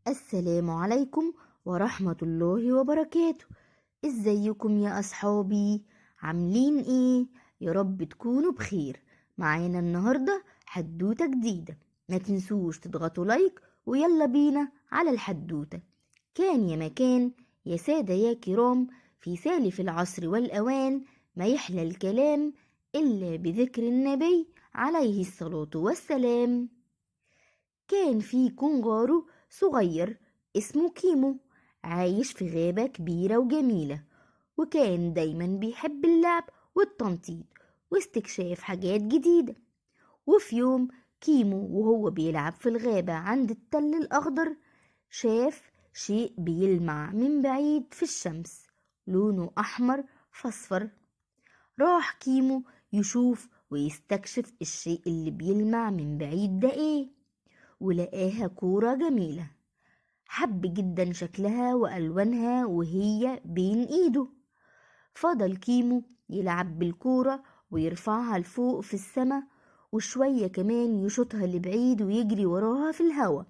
السلام عليكم ورحمة الله وبركاته. ازيكم يا أصحابي؟ عاملين ايه؟ يا رب تكونوا بخير. معانا النهاردة حدوتة جديدة. ما تنسوش تضغطوا لايك ويلا بينا على الحدوتة. كان يا مكان، يا سادة يا كرام، في سالف العصر والأوان ما يحلى الكلام إلا بذكر النبي عليه الصلاة والسلام. كان في كونغارو صغير اسمه كيمو، عايش في غابة كبيرة وجميلة، وكان دايما بيحب اللعب والتنطيط واستكشاف حاجات جديدة. وفي يوم كيمو وهو بيلعب في الغابة عند التل الأخضر شاف شيء بيلمع من بعيد في الشمس، لونه أحمر فاصفر. راح كيمو يشوف ويستكشف الشيء اللي بيلمع من بعيد ده ايه، ولقاها كورة جميلة. حب جدا شكلها وألوانها وهي بين ايده. فضل كيمو يلعب بالكورة ويرفعها لفوق في السما، وشوية كمان يشوطها لبعيد ويجري وراها في الهوا.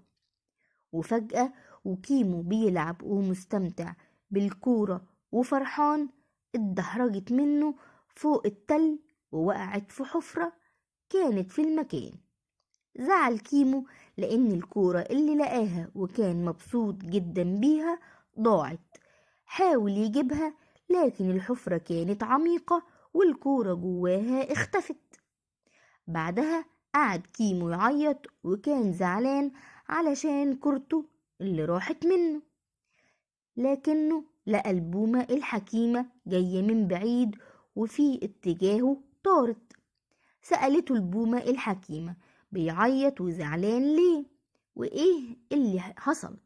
وفجأة وكيمو بيلعب ومستمتع بالكورة وفرحان، اتدحرجت منه فوق التل ووقعت في حفرة كانت في المكان. زعل كيمو لأن الكورة اللي لقاها وكان مبسوط جدا بيها ضاعت. حاول يجيبها لكن الحفرة كانت عميقة والكورة جواها اختفت. بعدها قعد كيمو يعيط وكان زعلان علشان كورته اللي راحت منه، لكنه لقى البومة الحكيمة جاية من بعيد وفي اتجاهه طارت. سألته البومة الحكيمة بيعيط وزعلان ليه وإيه اللي حصل.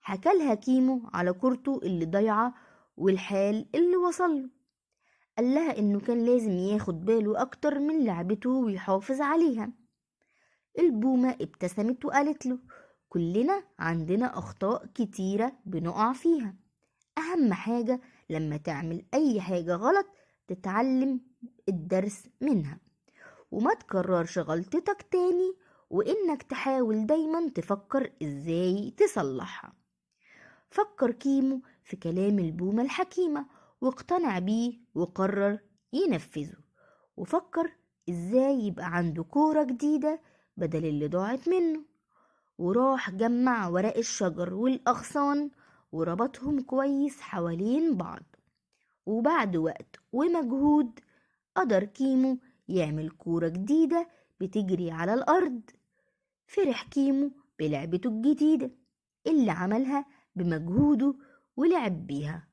حكالها كيمو على كورته اللي ضايعة والحال اللي وصله. قالها إنه كان لازم ياخد باله أكتر من لعبته ويحافظ عليها. البومة ابتسمت وقالت له كلنا عندنا أخطاء كتيرة بنقع فيها، أهم حاجة لما تعمل أي حاجة غلط تتعلم الدرس منها وما تكررش غلطتك تاني، وإنك تحاول دايما تفكر إزاي تصلحها. فكر كيمو في كلام البومة الحكيمة واقتنع بيه وقرر ينفذه، وفكر إزاي يبقى عنده كورة جديدة بدل اللي ضاعت منه. وراح جمع ورق الشجر والأغصان وربطهم كويس حوالين بعض، وبعد وقت ومجهود قدر كيمو يعمل كورة جديدة بتجري على الأرض. فرح كيمو بلعبته الجديدة اللي عملها بمجهوده ولعب بيها،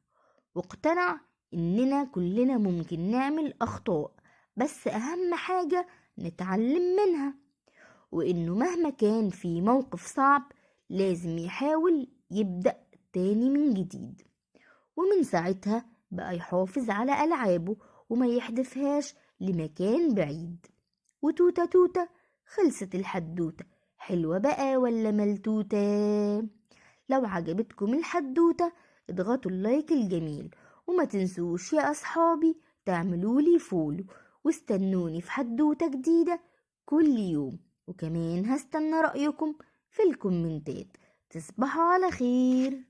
واقتنع إننا كلنا ممكن نعمل أخطاء، بس أهم حاجة نتعلم منها، وإنه مهما كان في موقف صعب لازم يحاول يبدأ تاني من جديد. ومن ساعتها بقى يحافظ على ألعابه وما يحدفهاش لمكان بعيد. وتوتة توتة خلصت الحدوتة. حلوة بقى ولا ملتوتة؟ لو عجبتكم الحدوتة اضغطوا اللايك الجميل، وما تنسوش يا أصحابي تعملولي فولو، واستنوني في حدوتة جديدة كل يوم. وكمان هستنى رأيكم في الكومنتات. تصبحوا على خير.